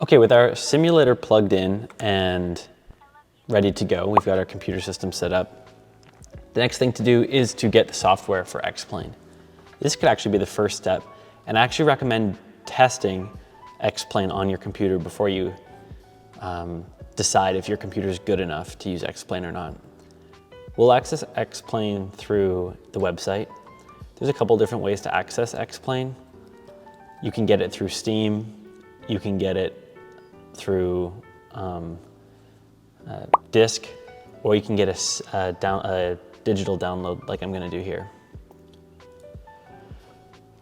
Okay, with our simulator plugged in and ready to go, we've got our computer system set up. The next thing to do is to get the software for X-Plane. This could actually be the first step, and I actually recommend testing X-Plane on your computer before you decide if your computer is good enough to use X-Plane or not. We'll access X-Plane through the website. There's a couple different ways to access X-Plane. You can get it through Steam. You can get it through disk, or you can get a digital download like I'm going to do here.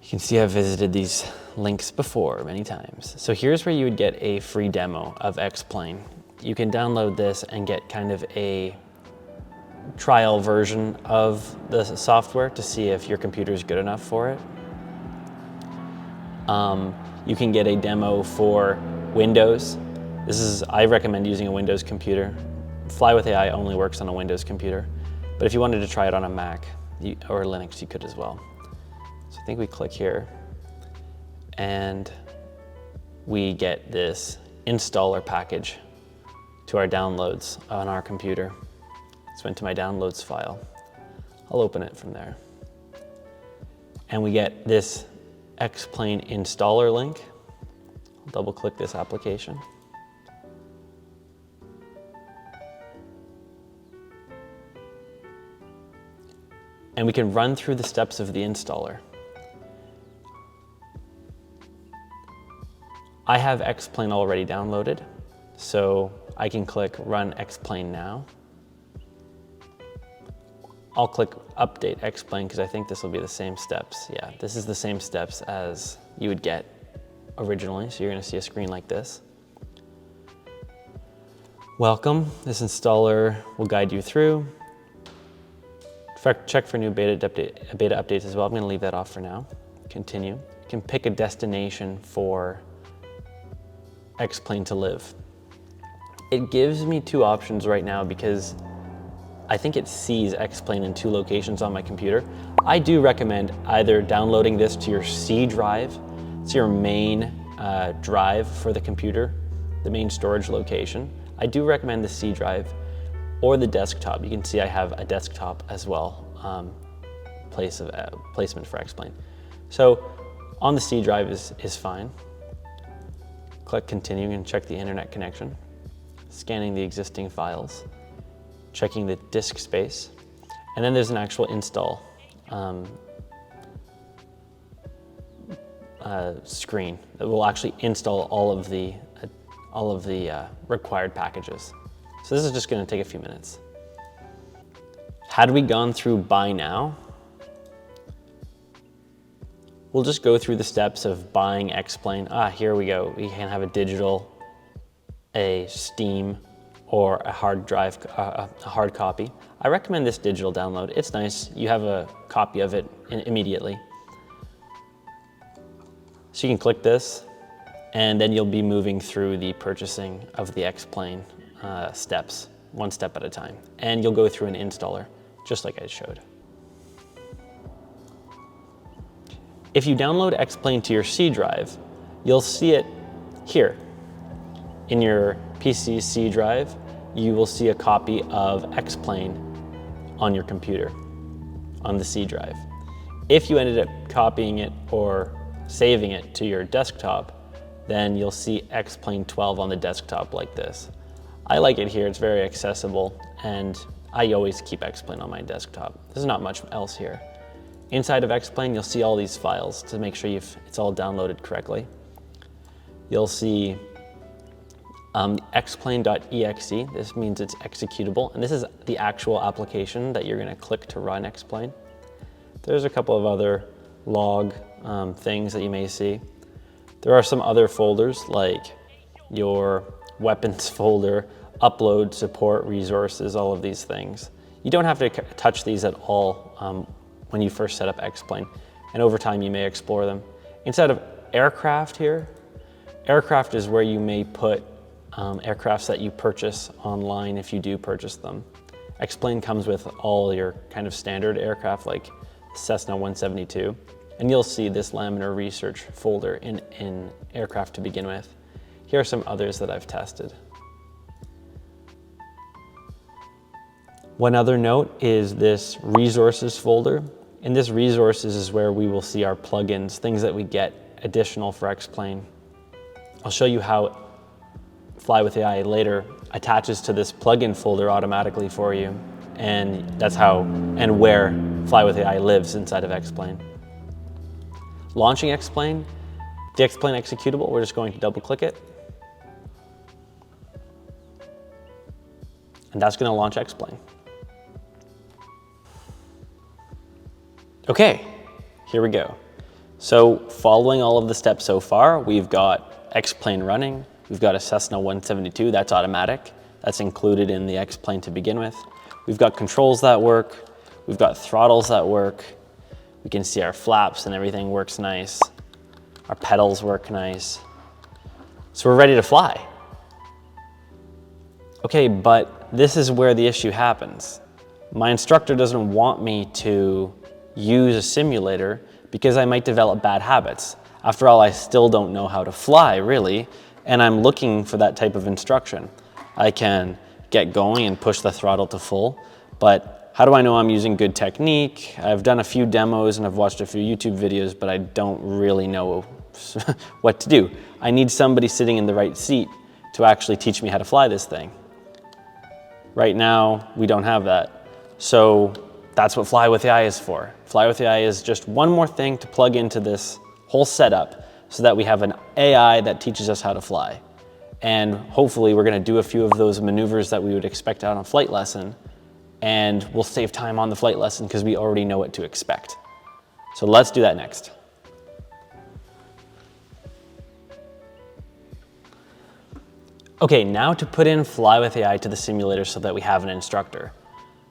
You can see I've visited these links before many times. So here's where you would get a free demo of X-Plane. You can download this and get kind of a trial version of the software to see if your computer is good enough for it. You can get a demo for Windows. I recommend using a Windows computer. Fly with AI only works on a Windows computer, but if you wanted to try it on a Mac or Linux, you could as well. So I think we click here, and we get this installer package to our downloads on our computer. This went to my downloads file. I'll open it from there. And we get this X-Plane installer link. I'll double click this application. And we can run through the steps of the installer. I have X-Plane already downloaded, so I can click Run X-Plane Now. I'll click Update X-Plane because I think this will be the same steps. Yeah, this is the same steps as you would get originally, so you're going to see a screen like this. Welcome. This installer will guide you through. Check for new beta updates as well. I'm going to leave that off for now. Continue. You can pick a destination for X-Plane to live. It gives me two options right now because I think it sees X-Plane in two locations on my computer. I do recommend either downloading this to your C drive. It's your main drive for the computer, the main storage location. I do recommend the C drive or the desktop. You can see I have a desktop as well, placement for X-Plane. So on the C drive is fine. Click continue and check the internet connection, scanning the existing files, checking the disk space, and then there's an actual install screen that will actually install all of the required packages. So this is just going to take a few minutes. Had we gone through buy now, we'll just go through the steps of buying X-Plane. Here we go. We can have a digital, a Steam, or a hard drive, a hard copy. I recommend this digital download. It's nice. You have a copy of it immediately. So you can click this, and then you'll be moving through the purchasing of the X-Plane steps, one step at a time. And you'll go through an installer, just like I showed. If you download X-Plane to your C drive, you'll see it here. In your PC C drive, you will see a copy of X-Plane on your computer, on the C drive. If you ended up copying it or saving it to your desktop, then you'll see X-Plane 12 on the desktop like this. I like it here, it's very accessible, and I always keep X-Plane on my desktop. There's not much else here. Inside of X-Plane, you'll see all these files to make sure it's all downloaded correctly. You'll see xplane.exe. This means it's executable, and this is the actual application that you're going to click to run X-Plane. There's a couple of other log things that you may see. There are some other folders like your weapons folder, upload, support, resources, all of these things. You don't have to touch these at all when you first set up X-Plane, and over time you may explore them. Instead of aircraft here, aircraft is where you may put aircrafts that you purchase online if you do purchase them. X-Plane comes with all your kind of standard aircraft like Cessna 172, and you'll see this laminar research folder in aircraft to begin with. Here are some others that I've tested. One other note is this resources folder. In this resources is where we will see our plugins, things that we get additional for X-Plane. I'll show you how Fly with AI later attaches to this plugin folder automatically for you. And that's how and where Fly with AI lives inside of X-Plane. Launching X-Plane, the X-Plane executable, we're just going to double click it. And that's going to launch X-Plane. Okay, here we go. So following all of the steps so far, we've got X-Plane running. We've got a Cessna 172, that's automatic. That's included in the X-Plane to begin with. We've got controls that work. We've got throttles that work. We can see our flaps and everything works nice. Our pedals work nice. So we're ready to fly. Okay, but this is where the issue happens. My instructor doesn't want me to use a simulator because I might develop bad habits. After all, I still don't know how to fly, really, and I'm looking for that type of instruction. I can get going and push the throttle to full, but how do I know I'm using good technique? I've done a few demos and I've watched a few YouTube videos, but I don't really know what to do. I need somebody sitting in the right seat to actually teach me how to fly this thing. Right now, we don't have that. So that's what Fly with AI is for. Fly with AI is just one more thing to plug into this whole setup so that we have an AI that teaches us how to fly. And hopefully we're gonna do a few of those maneuvers that we would expect out on flight lesson, and we'll save time on the flight lesson because we already know what to expect. So let's do that next. Okay, now to put in Fly with AI to the simulator so that we have an instructor.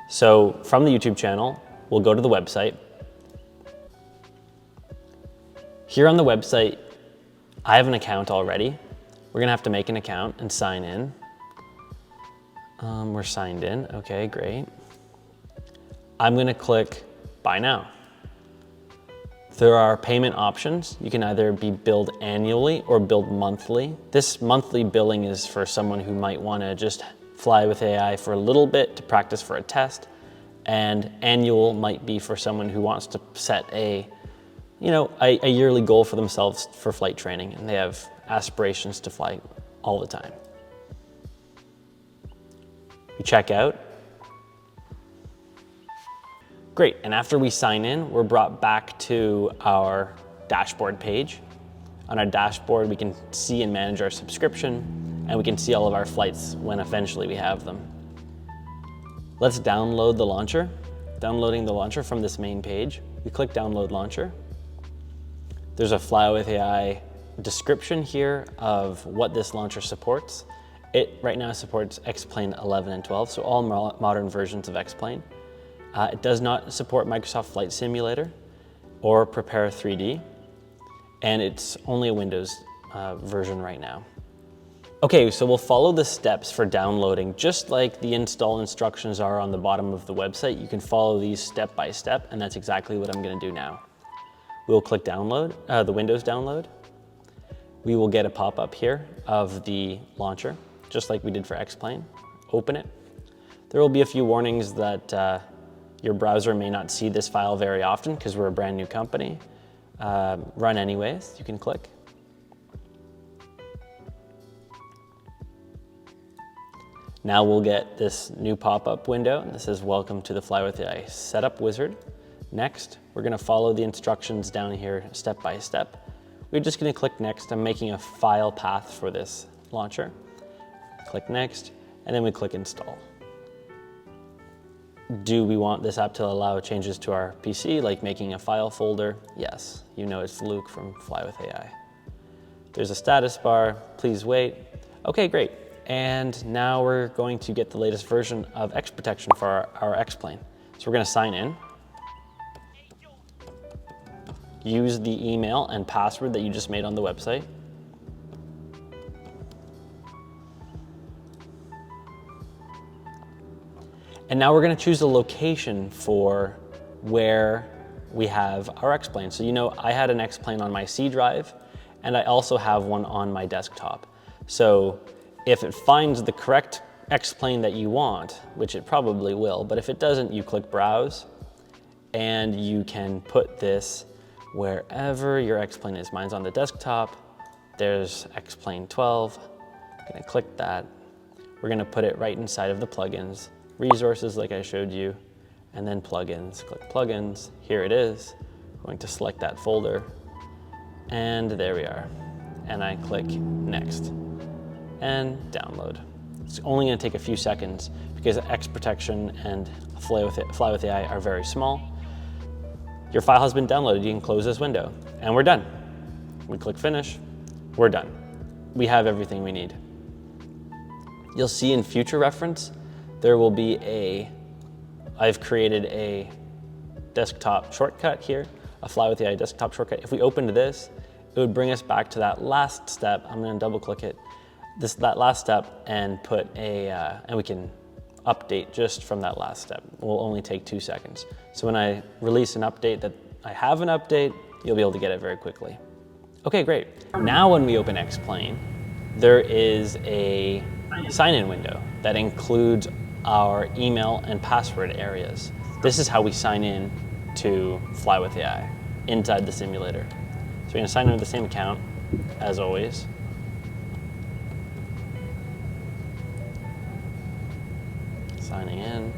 So from the YouTube channel, we'll go to the website. Here on the website, I have an account already. We're gonna have to make an account and sign in. We're signed in, okay, great. I'm gonna click Buy Now. There are payment options. You can either be billed annually or billed monthly. This monthly billing is for someone who might wanna just fly with AI for a little bit to practice for a test, and annual might be for someone who wants to set a yearly goal for themselves for flight training, and they have aspirations to fly all the time. We check out. Great, and after we sign in, we're brought back to our dashboard page. On our dashboard, we can see and manage our subscription, and we can see all of our flights when eventually we have them. Let's download the launcher. Downloading the launcher from this main page. We click Download Launcher. There's a Fly with AI description here of what this launcher supports. It right now supports X-Plane 11 and 12, so all modern versions of X-Plane. It does not support Microsoft Flight Simulator or Prepare 3D, and it's only a Windows version right now. Okay, so we'll follow the steps for downloading, just like the install instructions are on the bottom of the website. You can follow these step by step, and that's exactly what I'm gonna do now. We'll click download, the Windows download. We will get a pop-up here of the launcher, just like we did for X-Plane. Open it. There will be a few warnings that your browser may not see this file very often because we're a brand new company. Run anyways, you can click. Now we'll get this new pop-up window, and this says, welcome to the Fly with AI setup wizard. Next, we're gonna follow the instructions down here step by step. We're just gonna click next. I'm making a file path for this launcher. Click next, and then we click install. Do we want this app to allow changes to our PC, like making a file folder? Yes, you know it's Luke from Fly with AI. There's a status bar, please wait. Okay, great. And now we're going to get the latest version of X protection for our X-Plane. So we're gonna sign in. Use the email and password that you just made on the website. And now we're gonna choose a location for where we have our X-Plane. So you know, I had an X-Plane on my C drive, and I also have one on my desktop. So if it finds the correct X-plane that you want, which it probably will, but if it doesn't, you click Browse, and you can put this wherever your X-plane is. Mine's on the desktop. There's X-plane 12. I'm gonna click that. We're gonna put it right inside of the plugins, resources like I showed you, and then plugins. Click plugins, here it is. I'm going to select that folder, and there we are. And I click next, and download. It's only gonna take a few seconds because X protection and Fly with AI are very small. Your file has been downloaded. You can close this window, and we're done. We click finish, we're done. We have everything we need. You'll see in future reference, there will be I've created a desktop shortcut here, a Fly with AI desktop shortcut. If we opened this, it would bring us back to that last step. I'm gonna double click it. That last step and put and we can update just from that last step. It will only take 2 seconds. So when I release an update that I have an update, you'll be able to get it very quickly. Okay, great. Now when we open X-plane, there is a sign-in window that includes our email and password areas. This is how we sign in to Fly with AI inside the simulator. So we're gonna sign in with the same account as always. Signing in.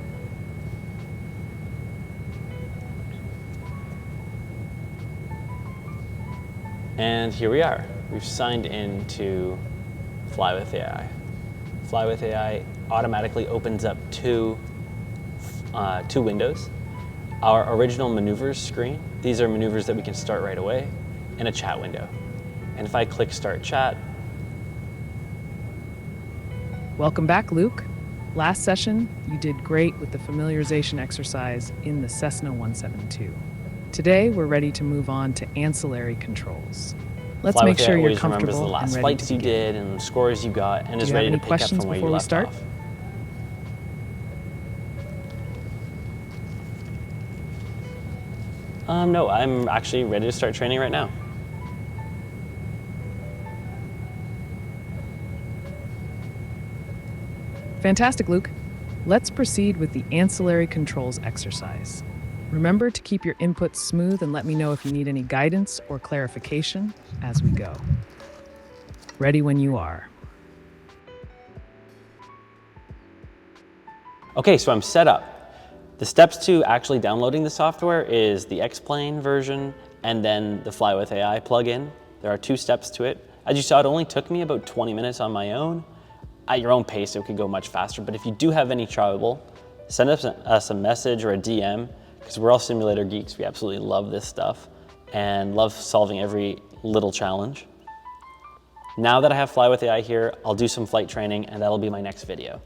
And here we are. We've signed in to Fly with AI. Fly with AI automatically opens up two windows. Our original maneuvers screen, these are maneuvers that we can start right away, and a chat window. And if I click Start Chat. Welcome back, Luke. Last session, you did great with the familiarization exercise in the Cessna 172. Today, we're ready to move on to ancillary controls. Let's make sure you're comfortable the last and ready flights to you did and the scores you got, and is ready to pick up from where you left off. No, I'm actually ready to start training right now. Fantastic, Luke. Let's proceed with the ancillary controls exercise. Remember to keep your inputs smooth and let me know if you need any guidance or clarification as we go. Ready when you are. Okay, so I'm set up. The steps to actually downloading the software is the X-plane version and then the Fly with AI plugin. There are 2 steps to it. As you saw, it only took me about 20 minutes on my own. At your own pace, it could go much faster, but if you do have any trouble, send us a message or a DM, because we're all simulator geeks. We absolutely love this stuff and love solving every little challenge. Now that I have Fly with AI here, I'll do some flight training, and that'll be my next video.